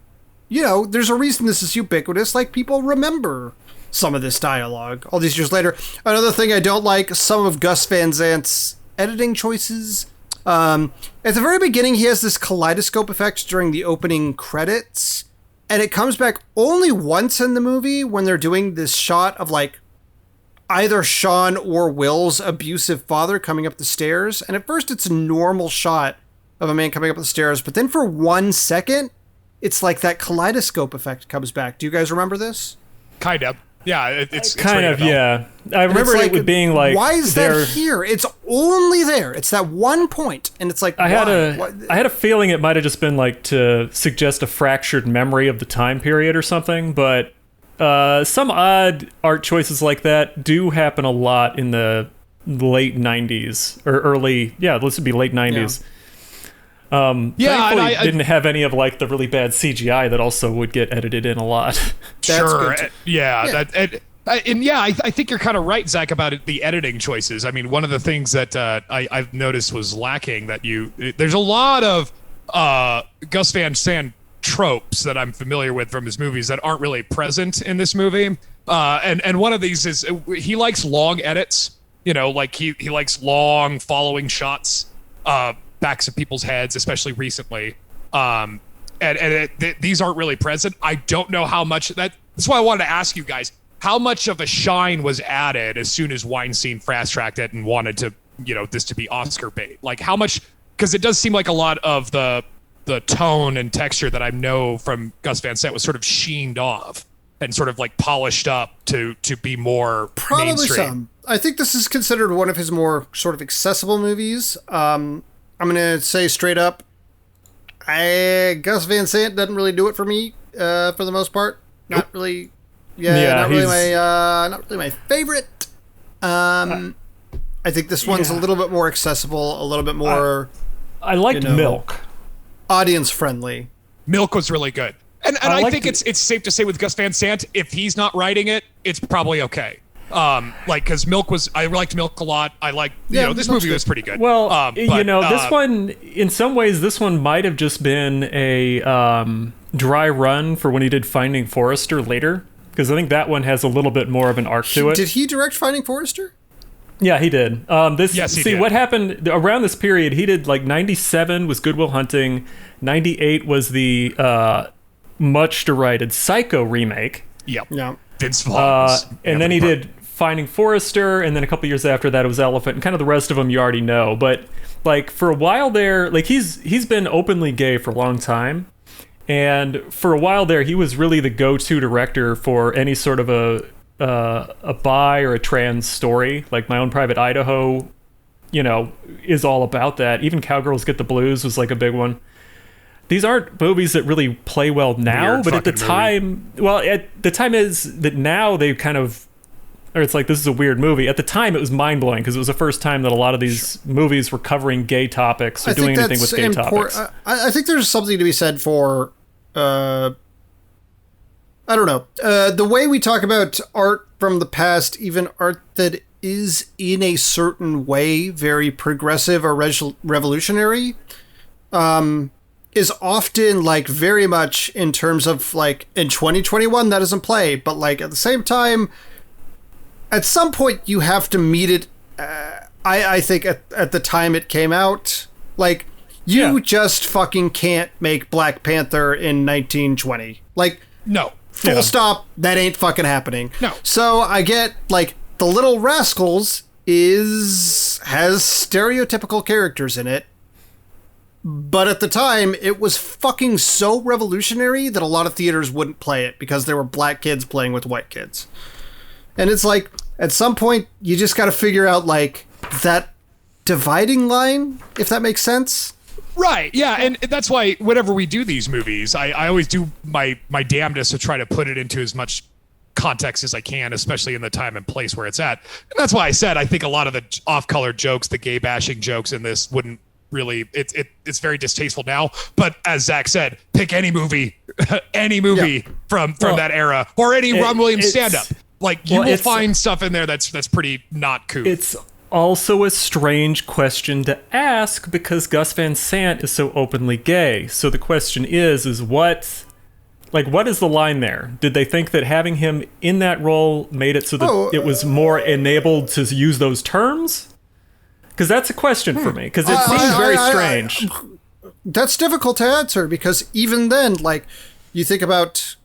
you know, there's a reason this is ubiquitous. Like, people remember some of this dialogue all these years later. Another thing I don't like, some of Gus Van Sant's editing choices. At the very beginning, he has this kaleidoscope effect during the opening credits, and it comes back only once in the movie when they're doing this shot of, like, either Sean or Will's abusive father coming up the stairs. And at first it's a normal shot of a man coming up the stairs, but then for 1 second, it's like that kaleidoscope effect comes back. Do you guys remember this? Kind of. Yeah, it's kind of, yeah. I remember it being like, why is that here? It's only there. It's that one point, and it's like, I had a feeling it might have just been like to suggest a fractured memory of the time period or something, but some odd art choices like that do happen a lot in the late 90s or early, let's be late 90s. Yeah, and thankfully I didn't have any of like the really bad CGI that also would get edited in a lot. sure. good Yeah. I think you're kind of right, Zach, about the editing choices. I mean, one of the things that I've noticed was lacking there's a lot of Gus Van Sant tropes that I'm familiar with from his movies that aren't really present in this movie. And one of these is he likes long edits. Like he likes long following shots, backs of people's heads, especially recently. These aren't really present. I don't know how much that's why I wanted to ask you guys, how much of a shine was added as soon as Weinstein fast-tracked it and wanted to, this to be Oscar bait? Like how much, because it does seem like a lot of the tone and texture that I know from Gus Van Sant was sort of sheened off and sort of like polished up to be more Probably mainstream. some. I think this is considered one of his more sort of accessible movies. I'm going to say straight up, Gus Van Sant doesn't really do it for me for the most part. Not really. Not really my favorite. I think this one's a little bit more accessible, a little bit more. I liked Milk. Audience friendly. Milk was really good. And I think it's safe to say with Gus Van Sant, if he's not writing it, it's probably okay. Because I liked Milk a lot. I like, this movie was pretty good. Well, this one, in some ways, this one might have just been a dry run for when he did Finding Forrester later. Because I think that one has a little bit more of an arc to it. Did he direct Finding Forrester? Yeah, he did. Yes, he did. What happened around this period, he did like 97 was Good Will Hunting, 98 was the much derided Psycho remake. Yep. Yeah. Vince Vaughn's. And then he did Finding Forrester, and then a couple years after that it was Elephant, and kind of the rest of them you already know. But like for a while there, like he's been openly gay for a long time. And for a while there, he was really the go-to director for any sort of a bi or a trans story. Like My Own Private Idaho, is all about that. Even Cowgirls Get the Blues was like a big one. These aren't movies that really play well now, Weird but at the fucking time, at the time is that now they kind of, or it's like, this is a weird movie. At the time, it was mind-blowing because it was the first time that a lot of these movies were covering gay topics or doing anything with gay topics. I think there's something to be said for, I don't know, the way we talk about art from the past, even art that is in a certain way very progressive or revolutionary, is often like very much in terms of like in 2021 that doesn't play, but like at the same time, at some point you have to meet it. I think at the time it came out, like you just fucking can't make Black Panther in 1920. Like No. full stop. That ain't fucking happening. No. So I get like The Little Rascals has stereotypical characters in it. But at the time, it was fucking so revolutionary that a lot of theaters wouldn't play it because there were black kids playing with white kids. And it's like, at some point, you just got to figure out, like, that dividing line, if that makes sense. Right, yeah, and that's why whenever we do these movies, I always do my damnedest to try to put it into as much context as I can, especially in the time and place where it's at. And that's why I said I think a lot of the off-color jokes, the gay bashing jokes in this wouldn't really, it's very distasteful now. But as Zach said, pick any movie, from that era, or any Ron Williams stand-up. Like you will find stuff in there that's pretty not cool. It's also a strange question to ask because Gus Van Sant is so openly gay. So the question is what is the line there? Did they think that having him in that role made it so that it was more enabled to use those terms? Because that's a question for me, because it seems very strange. That's difficult to answer, because even then, like, you think about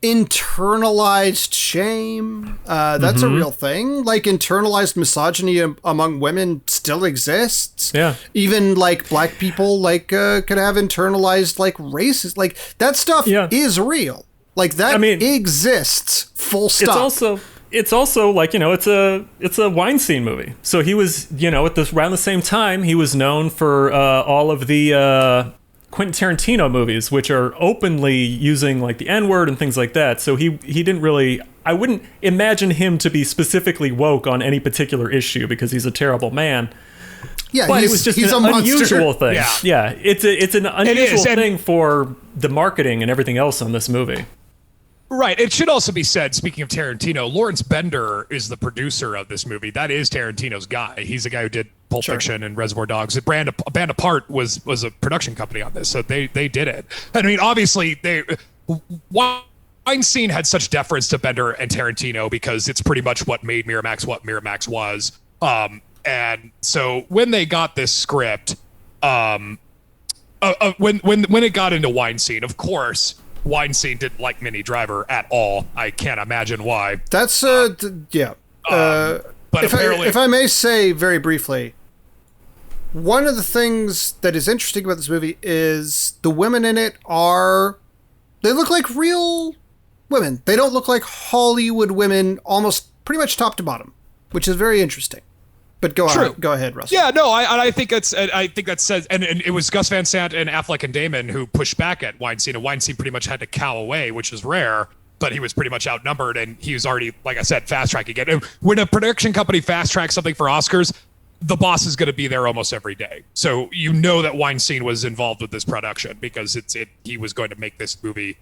internalized shame, that's a real thing. Like, internalized misogyny among women still exists. Yeah. Even, like, black people, like, could have internalized, like, racist. Like, that stuff is real. Like, that exists, full stop. It's also like, it's a Weinstein movie. So he was, around the same time, he was known for all of the Quentin Tarantino movies, which are openly using like the N-word and things like that. So he didn't really, I wouldn't imagine him to be specifically woke on any particular issue because he's a terrible man. Yeah, But it was just he's an a monster. unusual thing. Yeah. It's an unusual and- thing for the marketing and everything else on this movie. Right. It should also be said, speaking of Tarantino, Lawrence Bender is the producer of this movie. That is Tarantino's guy. He's the guy who did Pulp Fiction and Reservoir Dogs. A Band Apart was a production company on this, so they did it. I mean, obviously, Weinstein had such deference to Bender and Tarantino because it's pretty much what made Miramax what Miramax was. And so when they got this script, when it got into Weinstein, of course, Weinstein didn't like Minnie Driver at all. I can't imagine why. That's yeah. But if I may say very briefly, one of the things that is interesting about this movie is the women in it they look like real women. They don't look like Hollywood women, almost pretty much top to bottom, which is very interesting. But go ahead, Russell. Yeah, no, I think that says, and it was Gus Van Sant and Affleck and Damon who pushed back at Weinstein, and Weinstein pretty much had to cow away, which is rare, but he was pretty much outnumbered, and he was already, like I said, fast-tracking it. And when a production company fast-tracks something for Oscars, the boss is going to be there almost every day. So you know that Weinstein was involved with this production because he was going to make this movie,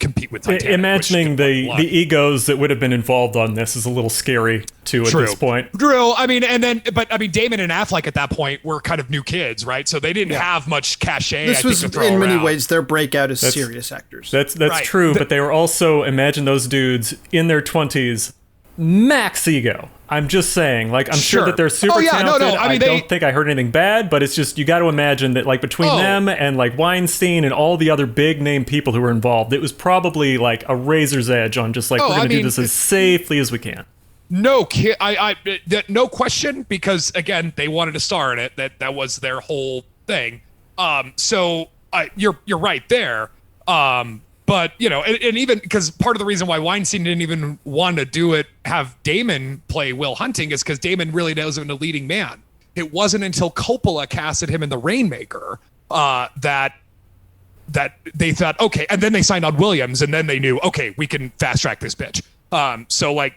compete with Titanic. Imagining the egos that would have been involved on this is a little scary too at this point. True. I mean, Damon and Affleck at that point were kind of new kids, right? So they didn't have much cachet. This was in many ways their breakout as serious actors. That's right. True, but they were also, imagine those dudes in their 20s, max ego. I'm just saying, like, I'm sure that they're super talented. No. I don't think I heard anything bad, but it's just, you got to imagine that, like, between them and, like, Weinstein and all the other big name people who were involved, it was probably, like, a razor's edge on just, like, we're going to do this as safely as we can. No, no question, because, again, they wanted to star in it. That was their whole thing. So you're right there. But, and even because part of the reason why Weinstein didn't even want to have Damon play Will Hunting is because Damon really wasn't a leading man. It wasn't until Coppola casted him in The Rainmaker that they thought, okay, and then they signed on Williams, and then they knew, okay, we can fast track this bitch. So, like,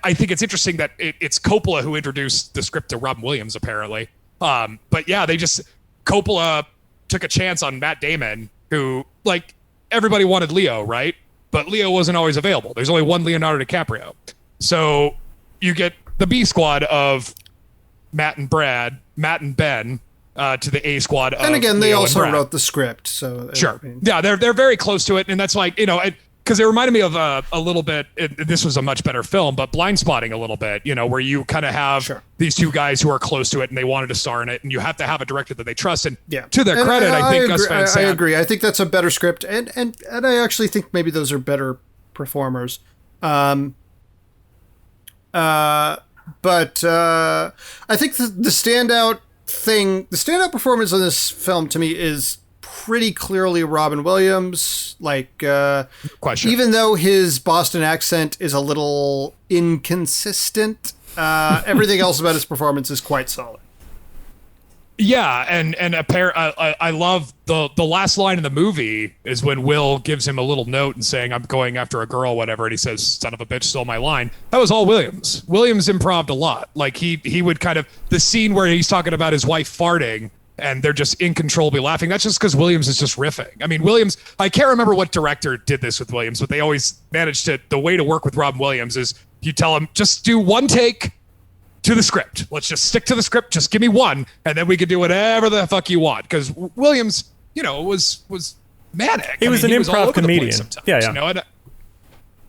I think it's interesting that it's Coppola who introduced the script to Robin Williams, apparently. But yeah, Coppola took a chance on Matt Damon, who, like, everybody wanted Leo, right? But Leo wasn't always available. There's only one Leonardo DiCaprio. So you get the B squad of Matt and Ben to the A squad of And again, they Leo also and Brad. wrote the script. So Sure. Yeah, they're very close to it. And that's like, because it reminded me of a little bit, this was a much better film, but Blind Spotting a little bit, where you kind of have these two guys who are close to it and they wanted to star in it, and you have to have a director that they trust. And to their credit, I think Gus Van Sant. I agree. I think that's a better script, and I actually think maybe those are better performers. But I think the standout performance in this film to me is pretty clearly Robin Williams. Like, even though his Boston accent is a little inconsistent, everything else about his performance is quite solid. Yeah, and I love the last line in the movie is when Will gives him a little note and saying, "I'm going after a girl," whatever, and he says, "Son of a bitch, stole my line." That was all Williams. Williams improv'd a lot. Like he would kind of, the scene where he's talking about his wife farting and they're just incontrollably laughing. That's just because Williams is just riffing. I mean, Williams, I can't remember what director did this with Williams, but they always managed to, the way to work with Robin Williams is you tell him, just do one take to the script. Let's just stick to the script. Just give me one, and then we can do whatever the fuck you want. Because Williams, was manic. He was an improv comedian.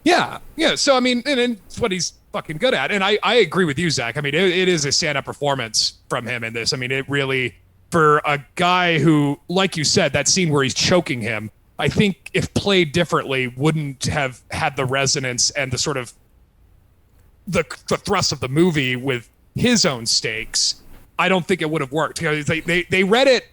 Yeah. So, I mean, and it's what he's fucking good at. And I agree with you, Zach. I mean, it is a stand-up performance from him in this. I mean, it really, for a guy who, like you said, that scene where he's choking him, I think if played differently, wouldn't have had the resonance and the sort of the thrust of the movie with his own stakes. I don't think it would have worked. They read it.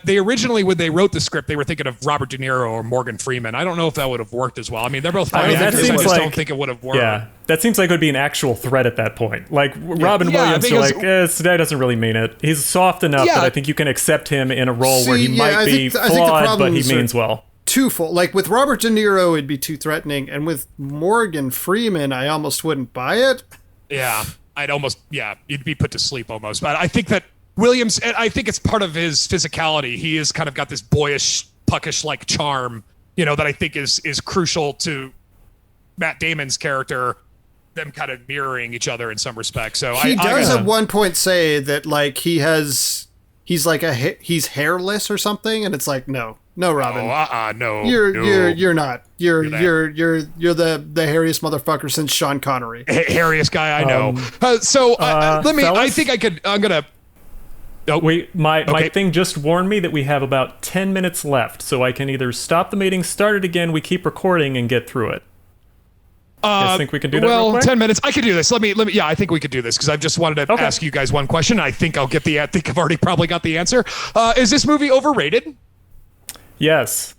They originally, when they wrote the script, they were thinking of Robert De Niro or Morgan Freeman. I don't know if that would have worked as well. I mean, they're both fine actors. I just don't think it would have worked. Yeah, that seems like it would be an actual threat at that point. Like Robin Williams, you're like, this guy doesn't really mean it. He's soft enough that I think you can accept him in a role where he might be flawed, but he means well. Twofold. Like with Robert De Niro, it'd be too threatening, and with Morgan Freeman, I almost wouldn't buy it. Yeah. I'd almost, you'd be put to sleep almost. But I think that Williams, and I think it's part of his physicality. He has kind of got this boyish, puckish like charm, that I think is crucial to Matt Damon's character, them kind of mirroring each other in some respects. So he does at one point say that like he's hairless or something, and it's like no, Robin, no, you're not. You're the hairiest motherfucker since Sean Connery. Hairiest guy I know. Let me. Fellas? I think I could. I'm gonna. Oh, wait, my thing just warned me that we have about 10 minutes left, so I can either stop the meeting, start it again, we keep recording, and get through it. I think we can do that real quick? 10 minutes. I could do this. Let me. Yeah, I think we could do this because I've just wanted to ask you guys one question. I think I think I've already probably got the answer. Is this movie overrated? Yes.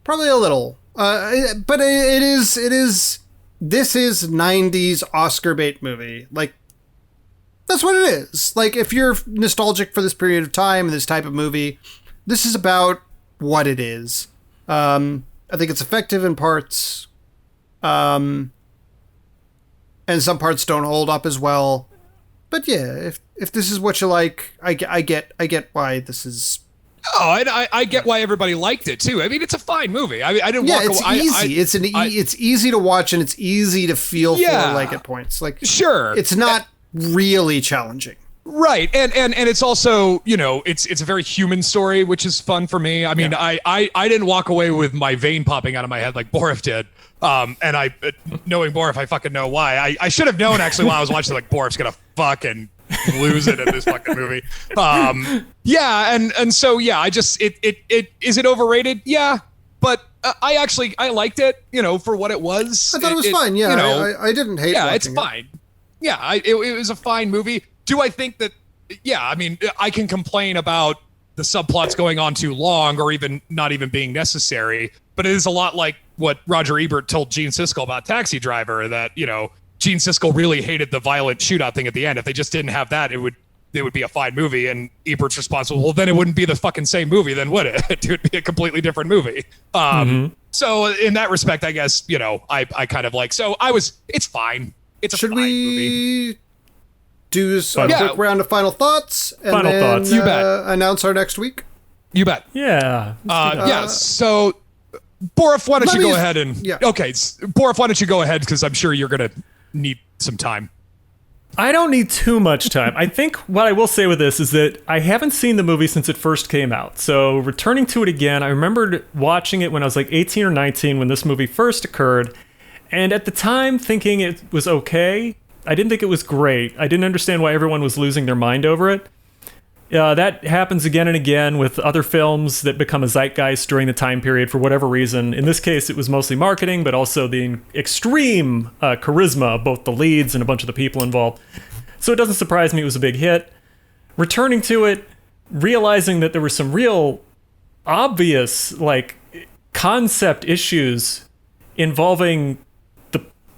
Probably a little. But it is. This is 90s Oscar bait movie. Like, that's what it is. Like, if you're nostalgic for this period of time and this type of movie, this is about what it is. I think it's effective in parts. And some parts don't hold up as well. But yeah, if this is what you like, I get why this is. Oh, and I get why everybody liked it too. I mean, it's a fine movie. I didn't walk away. It's easy. It's easy to watch and it's easy to feel for like at points. Like sure, it's not really challenging. Right, and it's also it's a very human story, which is fun for me. I mean, I didn't walk away with my vein popping out of my head like Boruff did. And knowing Boruff, I fucking know why. I should have known actually while I was watching, like, Boruff's gonna fucking lose it in this fucking movie. And so I just it is it overrated? Yeah, but I liked it. For what it was. I thought it was fine. Yeah, I didn't hate. Yeah, it's fine. Yeah, it was a fine movie. Do I think that? Yeah, I mean, I can complain about the subplots going on too long or even not even being necessary, but it is a lot like what Roger Ebert told Gene Siskel about Taxi Driver, that Gene Siskel really hated the violent shootout thing at the end. If they just didn't have that, it would be a fine movie. And Ebert's response was, well, then it wouldn't be the fucking same movie, then would it? It would be a completely different movie. So in that respect, I guess I kind of like. So it's fine. It's a fine movie. Do a quick round of final thoughts and then you bet. Announce our next week? You bet. Yeah. So Boruff, why don't you go ahead and okay, Boruff, why don't you go ahead, because I'm sure you're gonna need some time. I don't need too much time. I think what I will say with this is that I haven't seen the movie since it first came out. So returning to it again, I remembered watching it when I was like 18 or 19 when this movie first occurred, and at the time thinking it was okay. I didn't think it was great. I didn't understand why everyone was losing their mind over it. That happens again and again with other films that become a zeitgeist during the time period for whatever reason. In this case, it was mostly marketing, but also the extreme charisma of both the leads and a bunch of the people involved. So it doesn't surprise me it was a big hit. Returning to it, realizing that there were some real obvious concept issues involving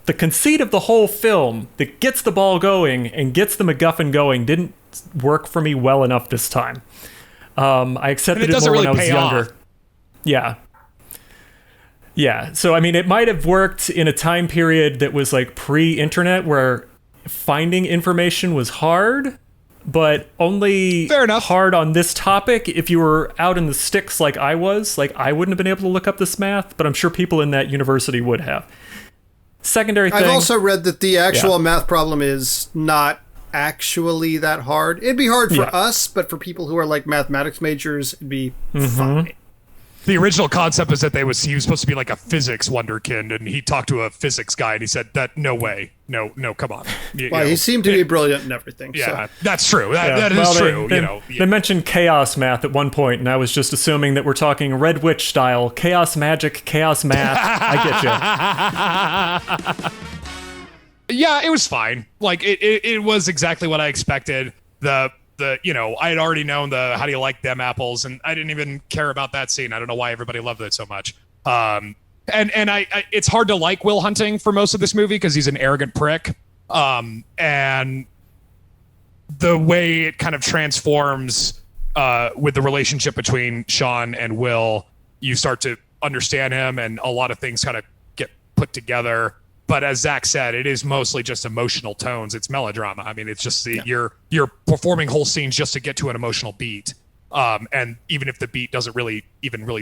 the conceit of the whole film that gets the ball going and gets the MacGuffin going didn't work for me well enough this time. I accepted it more when I was younger. Yeah. So, I mean, it might have worked in a time period that was like pre-internet where finding information was hard, but only hard on this topic. If you were out in the sticks like I was, I wouldn't have been able to look up this math, but I'm sure people in that university would have. Secondary thing. I've also read that the actual math problem is not actually that hard. It'd be hard for us, but for people who are like mathematics majors, it'd be fine. The original concept is that he was supposed to be like a physics wonderkind, and he talked to a physics guy, and he said that no way, no, come on. He seemed to be brilliant and everything. Yeah, so. That's true. That is true. They mentioned chaos math at one point, and I was just assuming that we're talking Red Witch style chaos magic, chaos math. I get you. Yeah, it was fine. Like it was exactly what I expected. I had already known how do you like them apples, and I didn't even care about that scene. I don't know why everybody loved it so much. And it's hard to like Will Hunting for most of this movie because he's an arrogant prick. And the way it kind of transforms with the relationship between Sean and Will, you start to understand him, and a lot of things kind of get put together. But as Zach said, it is mostly just emotional tones. It's melodrama. I mean, it's just you're performing whole scenes just to get to an emotional beat. And even if the beat doesn't really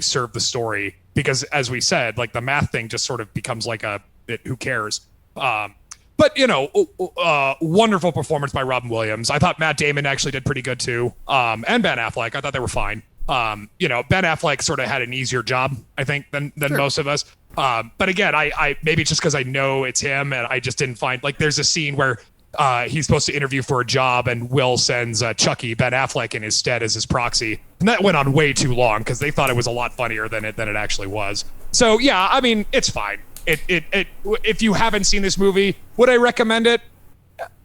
serve the story, because as we said, like the math thing just sort of becomes like who cares? But wonderful performance by Robin Williams. I thought Matt Damon actually did pretty good too. And Ben Affleck, I thought they were fine. Ben Affleck sort of had an easier job, I think, than most of us. But again, I maybe it's just because I know it's him, and I just didn't find, like, there's a scene where he's supposed to interview for a job, and Will sends Chucky, Ben Affleck, in his stead as his proxy, and that went on way too long because they thought it was a lot funnier than it actually was. So yeah, I mean, it's fine. It if you haven't seen this movie, would I recommend it?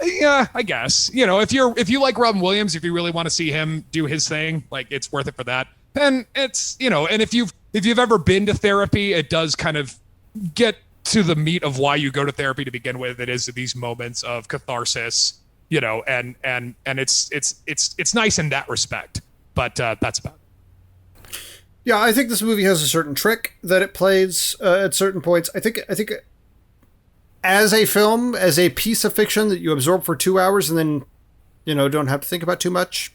Yeah, I guess. If you like Robin Williams, if you really want to see him do his thing, like, it's worth it for that. And it's, and if you've ever been to therapy, it does kind of get to the meat of why you go to therapy to begin with. It is these moments of catharsis, and it's nice in that respect. But that's about it. Yeah, I think this movie has a certain trick that it plays at certain points. I think as a film, as a piece of fiction that you absorb for 2 hours and then, don't have to think about too much,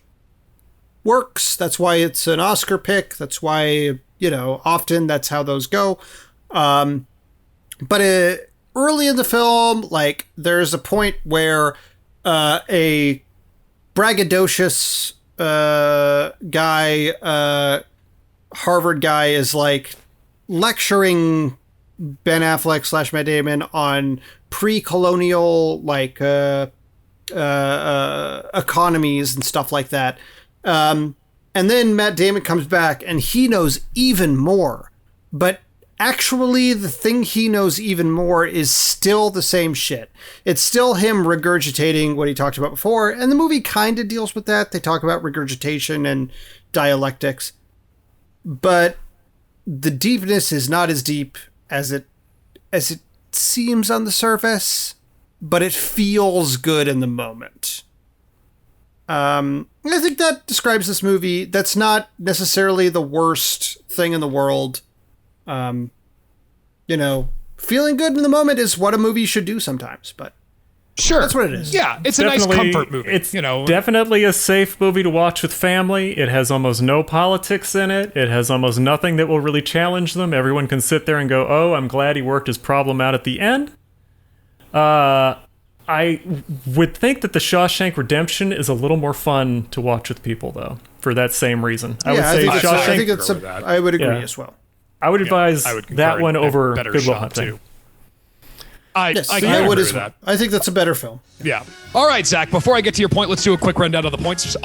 works. That's why it's an Oscar pick. That's why, often that's how those go. But early in the film, like, there's a point where a braggadocious guy, Harvard guy, is like lecturing Ben Affleck / Matt Damon on pre-colonial, like, economies and stuff like that. And then Matt Damon comes back and he knows even more. But actually, the thing he knows even more is still the same shit. It's still him regurgitating what he talked about before. And the movie kind of deals with that. They talk about regurgitation and dialectics. But the deepness is not as deep as it seems on the surface, but it feels good in the moment. I think that describes this movie. That's not necessarily the worst thing in the world. Feeling good in the moment is what a movie should do sometimes, but sure, that's what it is. Yeah, it's definitely a nice comfort movie. It's definitely a safe movie to watch with family. It has almost no politics in it. It has almost nothing that will really challenge them. Everyone can sit there and go, "Oh, I'm glad he worked his problem out at the end." I would think that The Shawshank Redemption is a little more fun to watch with people, though, for that same reason. I would say Shawshank. I would agree as well. I would advise that one over Good Will Hunting. Too. I would as well. I think that's a better film. Yeah. All right, Zach, before I get to your point, let's do a quick rundown of the points.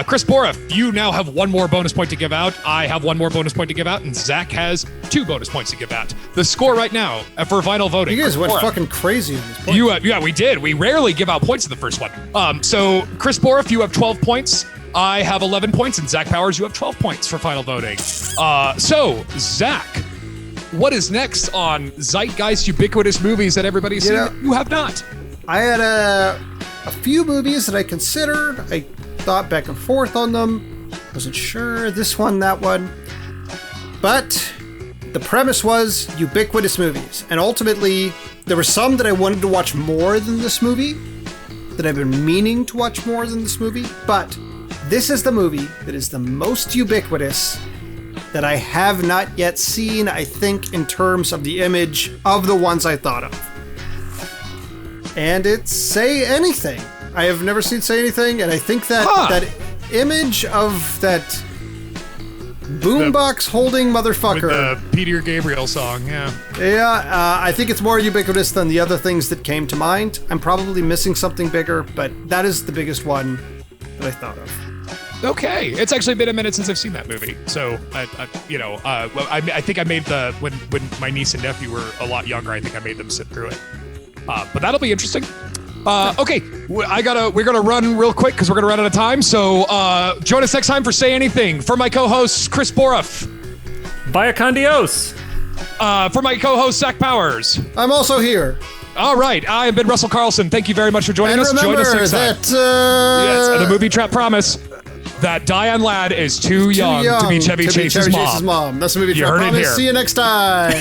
Chris Boruff, you now have one more bonus point to give out. I have one more bonus point to give out, and Zach has 2 bonus points to give out. The score right now for final voting. You guys went fucking crazy in this point. Yeah, we did. We rarely give out points in the first one. So Chris Boruff, you have 12 points. I have 11 points, and Zach Powers, you have 12 points for final voting. So, Zach, what is next on Zeitgeist ubiquitous movies that everybody's seen that you have not? I had a few movies that I considered. I thought back and forth on them. Wasn't sure, this one, that one. But the premise was ubiquitous movies. And ultimately, there were some that I wanted to watch more than this movie, that I've been meaning to watch more than this movie. But this is the movie that is the most ubiquitous that I have not yet seen, I think, in terms of the image of the ones I thought of. And it's Say Anything. I have never seen Say Anything, and I think that that image of that boombox holding motherfucker. With the Peter Gabriel song, yeah. Yeah, I think it's more ubiquitous than the other things that came to mind. I'm probably missing something bigger, but that is the biggest one that I thought of. Okay, it's actually been a minute since I've seen that movie, so I think I made when my niece and nephew were a lot younger, I think I made them sit through it. But that'll be interesting. Okay, we're gonna run real quick because we're gonna run out of time. So join us next time for Say Anything. For my co-host Chris Boruff. Via con Dios. For my co-host Zach Powers. I'm also here. All right, I have been Russell Carlson. Thank you very much for joining us. Join us next time. Yes, and the movie trap promise that Diane Ladd is too young to be Chevy Chase's mom. That's the movie trap promise. See you next time.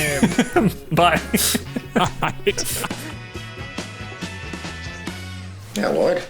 Bye. Right. Yeah, Lloyd.